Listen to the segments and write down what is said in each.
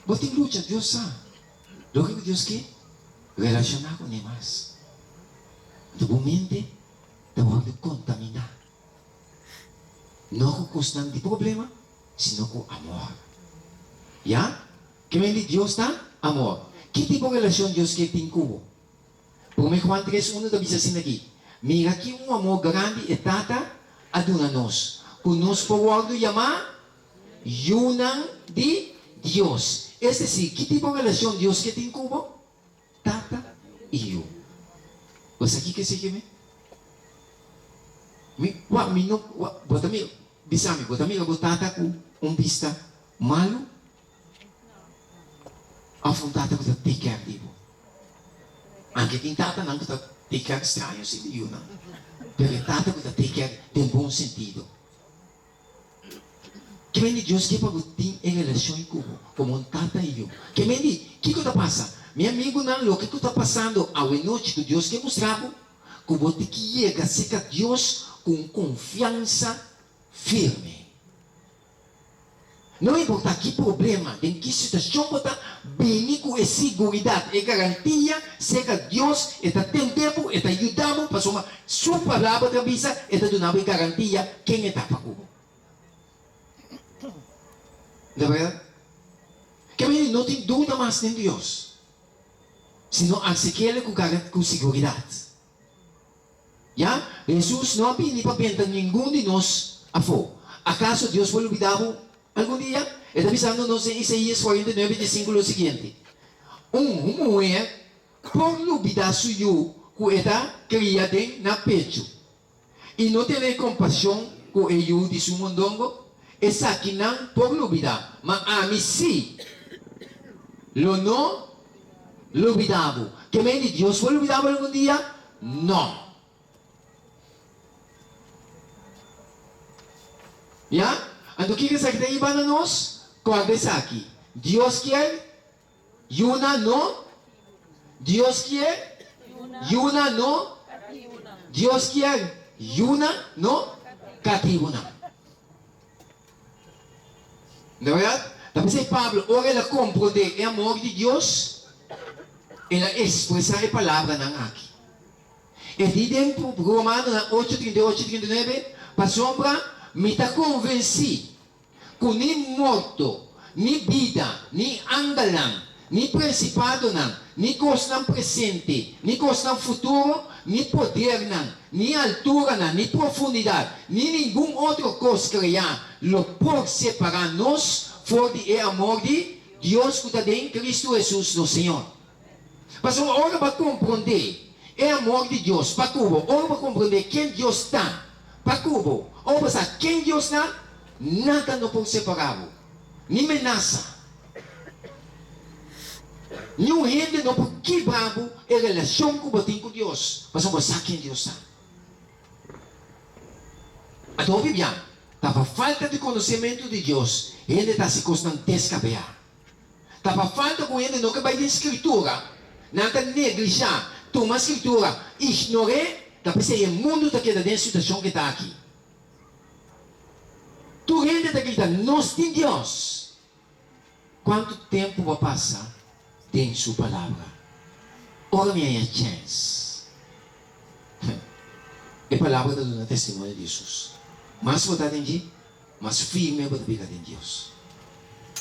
Boting lucha Dios sa. Lo que Dios que relacionar con demás. Tu mente te va a contaminar. No con constante problema, sino con amor. ¿Ya? ¿Qué me dice Dios está? Amor. ¿Qué tipo de relación Dios quiere tener con vos? Por mí Juan 3:1 te dice así aquí. Mira aquí un amor grande y tata adunanos. Que nos podemos llamar Yunan de Dios. Es decir, ¿qué tipo de relación Dios quiere tener con vos? Tata y yo. Pues aquí que se llama. Botami, bisami, botami ka tata ko vista malo. Afrontata ko sa take care di mo. Anche tin tata nang ko take care straio si yun na. Pero tata ko take care tem bom sentido. Que vem de Deus que para ter em relação como um tata e eu. Que vem de que está passando? Meu amigo não, o que está passando a noite do Deus que mostrava, que você que chega a ser Deus com confiança firme. Não importa que problema, em que situação está, bem com a segurança e garantia, seja Deus está tendo tempo, está ajudando para somar sua palavra de visa, está dando garantia quem está para o de verdad, que no tem dúvida mais em Deus, sino al seguirle com segurança. ¿Ya? Jesus não pediu para pensar nenhum de nós a fora. ¿Acaso Deus foi olvidado algum dia? Está avisando-nos em Isaías 49, versículo seguinte. Mulher por olvidar suyo que está criada na pecho e não tem compaixão com ele de seu mondongo. Esa que não por olvidar, mas a mim sim, lo não olvidado. Que me diz Deus foi olvidado algum dia? Não. Ya? Ando que sa kita iba na nos? Kuwag sa aqui. Dios quer, yuna no. Dios quer, yuna no. Dios quer, yuna no. Katibuna. ¿De verdad? También Pablo, ahora la comprende el amor de Dios, ela expresa la palabra nan aquí. E di dentro Romano 8:38-39, para sombra, me está convencido que ni morto, ni vida, ni andalan, ni principado nan, ni cosa presente, ni cosa futuro, ni poder nan, ni altura nan, ni profundidad, ni ningún otro cosa crear, lo por separarnos for de amor de Dios que está en Cristo Jesús, no Señor. Mas ahora va a comprender el amor de Dios, para cubo, ahora va a comprender quién Dios está, para cubo, ahora va a saber quién Dios está, nada no puede separarlo, ni amenaza. Ni un gente no puede quebrar la relación que tiene con Dios, mas vamos a saber quién Dios está. Entonces, bien, estava falta de conhecimento de Deus, ele está se constante descabear. Estava falta com ele não que vai de escritura, não está neglijar, toma a escritura, ignorar, está pensando o mundo está dentro da situação que está aqui. Tu gente está gritando, nós temos Deus. Quanto tempo vai passar? Tem sua palavra. Ora minha chance. É a palavra do testemunho de Jesus. Mas você entende? Mas firme você fica em Deus.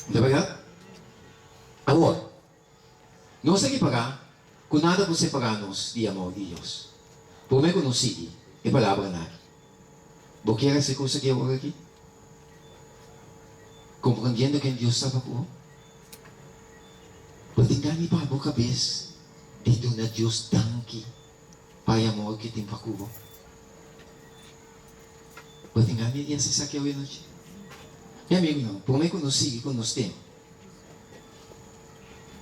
Não é verdade? Agora, nós aqui pagar, com nada por separar-nos de amor de Deus. Por meio que nos sigue, é a palavra nada. Você quer essa coisa que eu vou aqui? Compreendendo que Deus estava por você engane para a boca cabeça de donar Deus tanque para o amor que tem para Cuba. Você engane e essa aqui é a noite. Meu amigo, não. Por meio que nos sigue, que nos tem.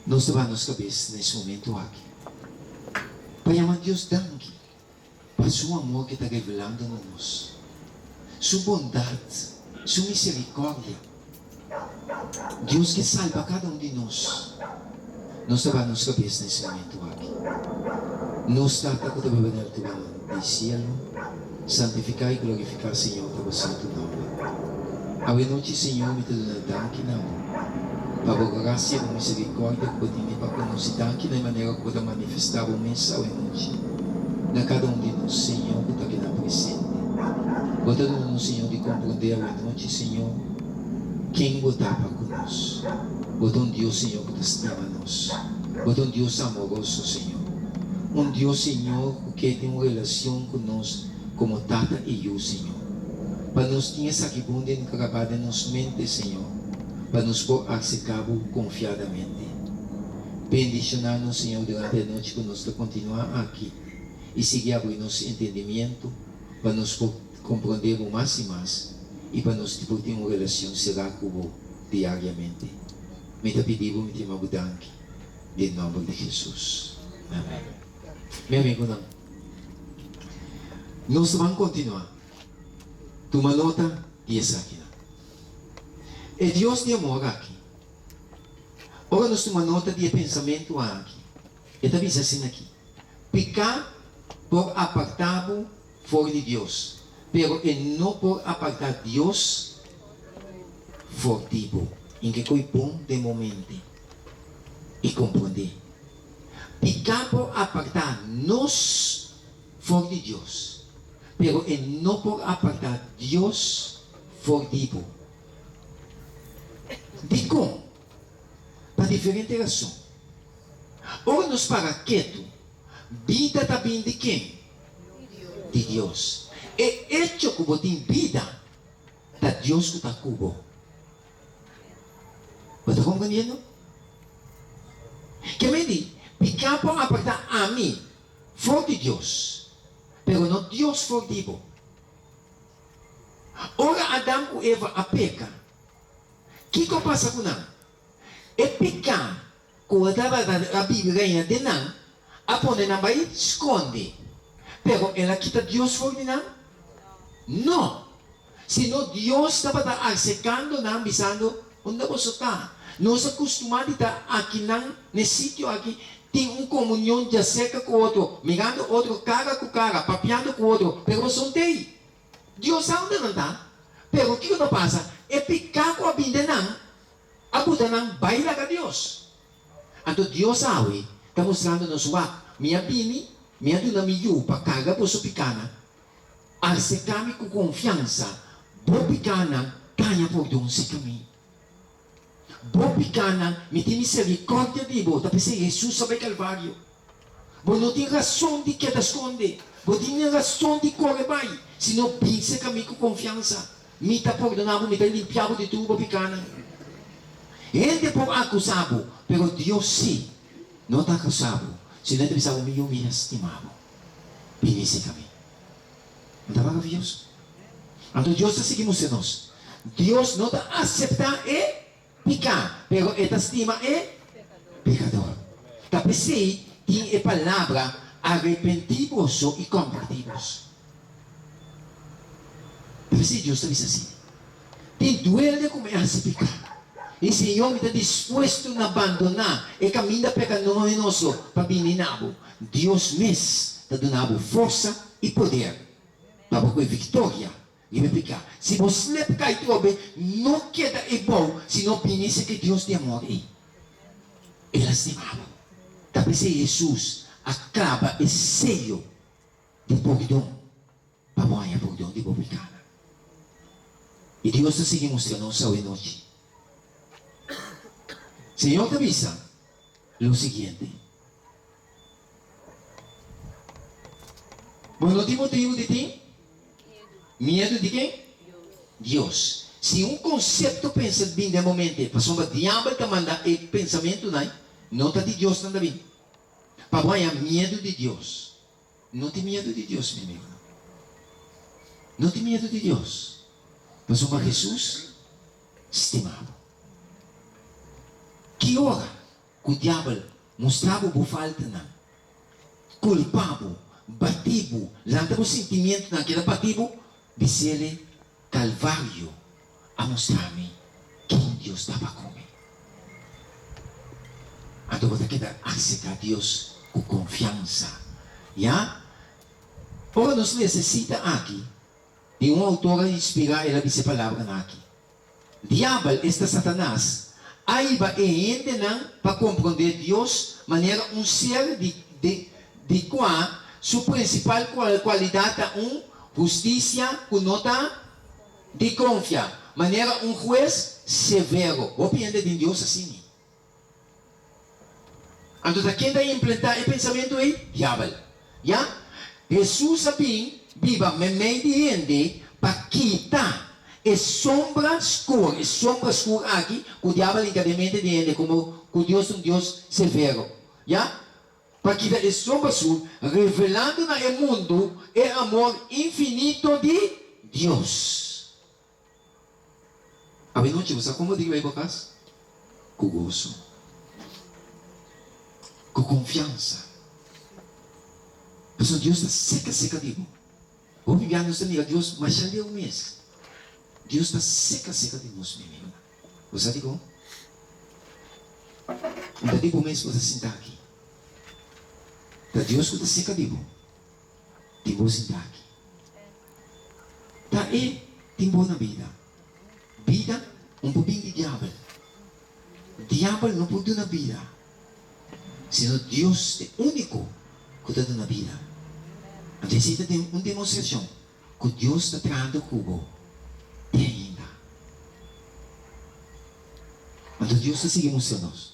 Nós estamos na cabeça nesse momento aqui. Para chamar Deus tanque para seu amor que está revelando em nós. Sua bondade, sua misericórdia. Deus que salva cada um de nós. Nós estamos na cabeça nesse momento aqui. Nós estamos com o bebê do cielo. Santificar e glorificar, Senhor, para o santo nome. A noite, Senhor, me dá aqui não. Para a graça e a misericórdia que podemos para que na maneira que podemos manifestar o mensagem hoje. Na cada um de nós, Senhor, que está aqui na presente. Botando-nos, Senhor, de compreender a noite, Senhor, quem botar para conosco. Botando Deus, Senhor, que está estima nós. Botando Deus amoroso, Senhor. Deus, Senhor, que tem uma relação conosco como Tata e eu, Senhor. Para nos ter essa quibunda gravada em nossa mente, Senhor. Para nos pôr a cabo confiadamente. Bendicionar-nos, Senhor, durante a noite que nós continuar aqui. E seguir abrir nosso entendimento para nos compreender mais e mais. E para nós ter uma relação será com diariamente. Me te pedimos, me te mabudanque. Em nome de Jesus. Amém. Meu amigo, não. Nós vamos continuar. Toma nota e essa aqui. É Deus de amor aqui. Ora, nós toma nota de pensamento aqui. E está dizendo assim aqui. Pecar por apartar-o fora de Deus. Pero não por apartar Deus for tipo. Em que foi bom de momento. E compreender. Pecar por apartar nós fora de Deus. Pero não por apartar Deus for tipo. De como? Para diferente razão. Ou nos para quieto, vida está vindo de quem? De Deus. E hecho que você tem vida, da Deus que está cubo. Você está compreendendo? Que me diz, pecar por apartar a mim, for de Deus, pero não Deus for tipo. Ora Adão e Eva a peca. O que passa com nós? É pecar. Quando a Bíblia de nós, a põe na vai esconde. Pero ela quita Deus fora de nós? Não. Senão Deus estava acercando nós, avisando onde você está. Nós acostumados a estar aqui nesse sítio aqui. Tem uma comunhão de acerca com o outro, mirando o outro cara com cara, papeando com o outro. Pero você não tem. Deus sabe onde não está. Pero o que passa? É pecar com a vida não. A Buda não baila com Deus. Então Deus sabe, está mostrando nos minha bini, minha duna me para carga por sua picana. Acercar-me com confiança. Boa picana, ganha por Deus se caminho. Boa picana, me tem misericórdia de você. Tapi se Jesus sabe Calvário. Você não tem razão de que te esconde. Você tem razão de correr vai. Se não pense comigo com confiança. Me está perdonado, me está limpiado de tudo, picana. Ele por acusado, pero Deus sim, não está acusado. Se não está acusado, me estimado. Pinisse kami. Não está maravilhoso? Então Deus está seguindo nós. Deus não está aceitando e pecar, pero esta estima é pecador. Tapi se tem a palavra arrepentimos e convertimos. Tapi se Deus está assim. Tem duele como é se pecar. E o Senhor está disposto a abandonar e caminho pecaminoso para bininabo. Deus mesmo está dando força e poder para ter vitória e pecar. Se você pecar e trobe, não queda é bom, se não pensa que Deus tem amor aí. Ele é estimado. Tapi se Jesus acaba e sello de perdão para morrer perdão de pecar. E Deus está seguindo mostrando nossa noite. Senhor te avisa o seguinte. Bueno, Timoteo de ti? Medo de quem? Deus. Se um conceito pensa bem de momento, passou o diabo te manda o pensamento, não está de Deus não bem. Para ganhar medo de Deus. Não tem medo de Deus, meu amigo. Não tem medo de Deus. Passou para Jesus, estimado. Que hora que o diabo mostrava o falta não? Culpado, batido, lançava o sentimento naquele batido, disse-lhe, Calvário, a mostrar-me quem Deus estava comigo. Então você quer aceitar Deus com confiança. Já? Ora, nós necessitamos aqui de uma autora inspirar ela disse palavra aqui. Diabo, este Satanás, Aí vai gente não para compreender Deus, maneira ser de qual sua principal qualidade é justiça com nota de confiança, maneira juiz severo. O pensamento de Deus assim. Então, quem vai implantar o pensamento é diabo. Já? Jesus sabia, viva meio de gente para quitar a sombra escura aqui, que o diabo encadementa de gente, como o Deus é um Deus severo. Já? Para quitar a sombra escura, revelando no mundo o amor infinito de Deus. A noite, você como diz aí, Bocas? Com gozo. Com confiança. Porque Deus está seca de mim. Vou viver nos amigos, Deus, mas já deu um mês. Deus está seca de nós, meu amigo. Você digo? Ainda digo um mês para você sentar aqui. Da Deus que está seca de mim. Tem vou sentar aqui. Tá aí, tem boa na vida. Vida, um pouquinho de diabo. Diabo não pode na vida. Senão Deus é único que está na vida. Então, essa é uma demonstração que Deus está trazendo o cubo. Tem ainda. Então, Deus está seguindo nós.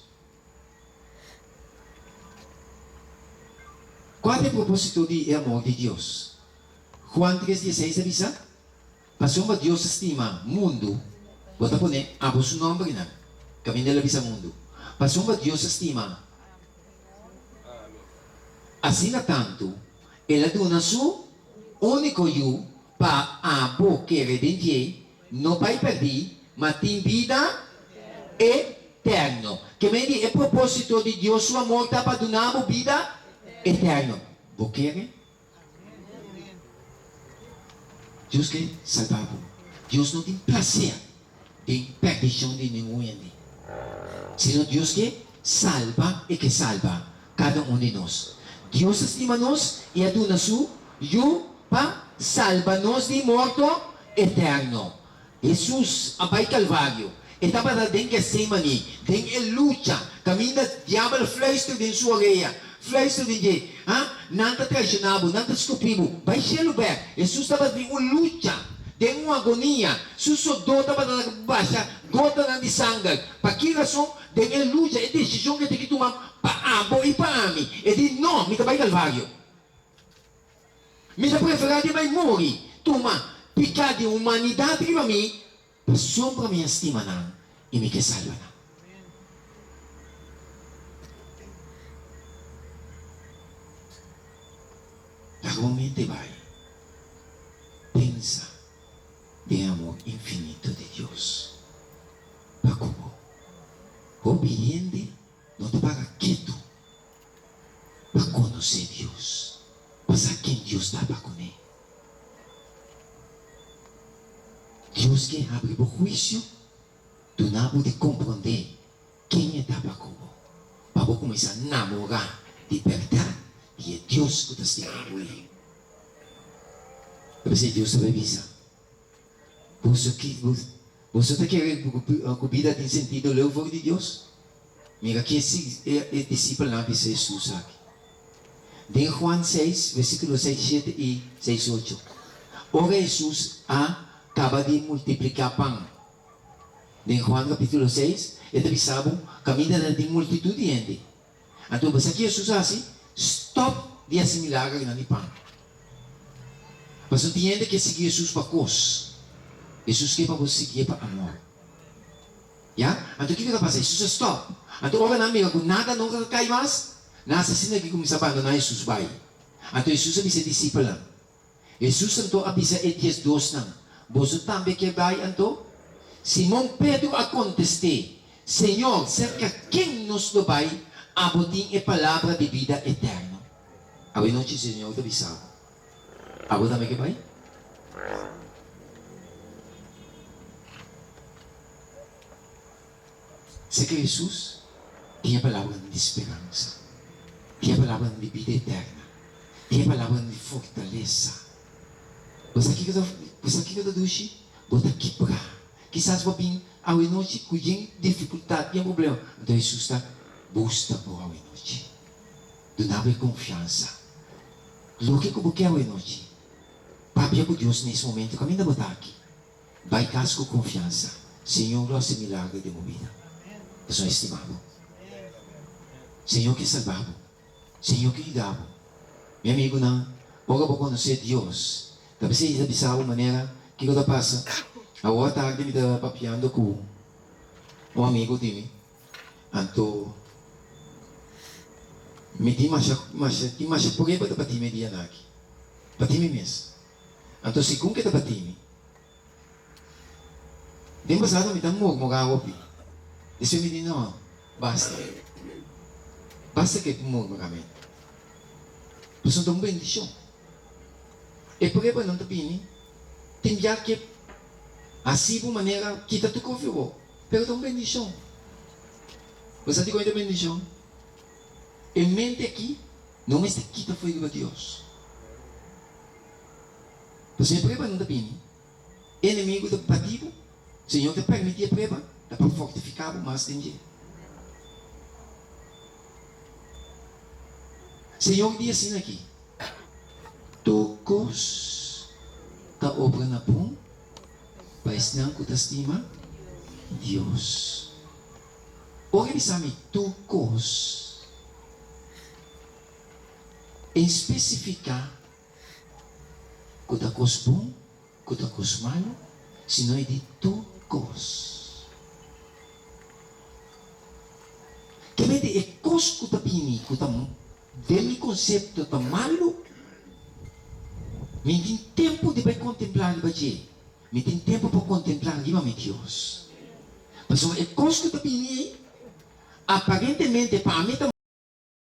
Qual é o propósito de amor de Deus? Juan 3,16 avisa? Pasoma Deus estima mundo. Bota por né, abo su nome na. Kami nila bisa mundo. Pasoma Deus estima. Assim na tanto, ela dona su único yu para abo que redentie, não vai perder, mas tem vida eterna. Que me diz, o propósito de Deus, seu amor está para dar vida eterna. Você quer? Deus quer salvar. Deus não tem prazer em perdição de nenhum. Senão Deus quer salvar e que salva cada um de nós. Deus estima nós e aduna su yu para salvar-nos de morto eterno. Jesus, abai Calvário, estava dentro de semani, dentro de luta, caminho do diabo, flesto dentro de sua orelha, flesto de nada traicionado, nada escupido, vai ser lugar. Jesus estava dentro de luta, dentro de uma agonia, sua dor estava baixa, gota de sangue. Para que razão? Dentro de luta, é decisão que tem que tomar. Paabo e paami. E di no, mi vai Calvario. Mi sa preferati vai morri. Tuma, picca di umanità prima mi, per sopra mi stima na, e mi che salva na. Largamente vai. Pensa de amor infinito de Deus. Pa como? Obediente não te para quieto para conhecer Deus, para saber quem Deus está para conhecer. Deus quer abrir o juízo, tu não pode compreender quem está para como, para começar a namorar de verdade, e é Deus que está com ele. Você Deus sabe avisar. Você está querendo a vida tem sentido o louvor de Deus? Mira que esse discípulo não disse Jesus aqui. Em Juan 6, versículo 6, 7 e 6, 8. Ora Jesus acaba de multiplicar pão. Em Juan capítulo 6, ele sabe caminha de multitud de gente. Então, você aqui Jesus assim, stop de assimilar o pão. Mas não tem gente que seguir Jesus para coisa. Jesus quer para você seguir para amor. Ya? Então, o que vai fazer? Jesus stop. Então, ora na minha, nada não cai mais. Nasa sila que começa a abandonar Jesus vai. Então, Jesus avisa discípulo. Jesus então avisa etias dos não. Você também que vai então? Simão Pedro a contestar. Senhor, cerca quem nos do vai abotim a palavra de vida eterna. Awi noite, Senhor, te avisava. Abo também que vai? Sei que Jesus tinha a palavra de esperança, tinha a palavra de vida eterna, tinha a palavra de fortaleza. Você aqui que eu dushi, bota quebrar. Quizás vou vir a noite com dificuldade, tem problema. Então Jesus está busca por a noite. Donava confiança. O que eu quero a noite? Papai com Deus nesse momento, caminho da botar aqui. Vai casco com confiança. Senhor, nosso milagre de movida. Eu sou estimado. Senhor que salvava. Senhor que guiava. Meu amigo, não. Pouco a pouco conhecer Deus. Talvez você sabe a maneira que eu passa. A outra tarde me está papiando com um amigo de mim. Então, me diz, mas por que você está me dia aqui? Para ti mesmo. Então, se com que está para ti, tem passado me dá mogar o pi. Isso me diz, não, basta. Basta que mogar me. Pois não tem bendição. E por que não está pini? Tem já que assim por maneira kita tu confiou. Pero tem bendição. Você tem coisa bendição? E mente aqui, não é que kita foi de Deus. Você por que não está pini? Inimigo do partido, Senhor te permite a prova, dá para fortificar o mais tem jeito. Senhor diz assim aqui. Tocos ta obra na pum, pais não que estima Deus. Ora bisami tocos em especificar que ta cos bom, que ta cos malo, senão é de tocos. Que vede é cos que ta pini, que ta dele conceito ta malo. Me tem tempo de contemplar o Baje. Me tem tempo para contemplar o Deus. Mas é coisa que eu aparentemente para mim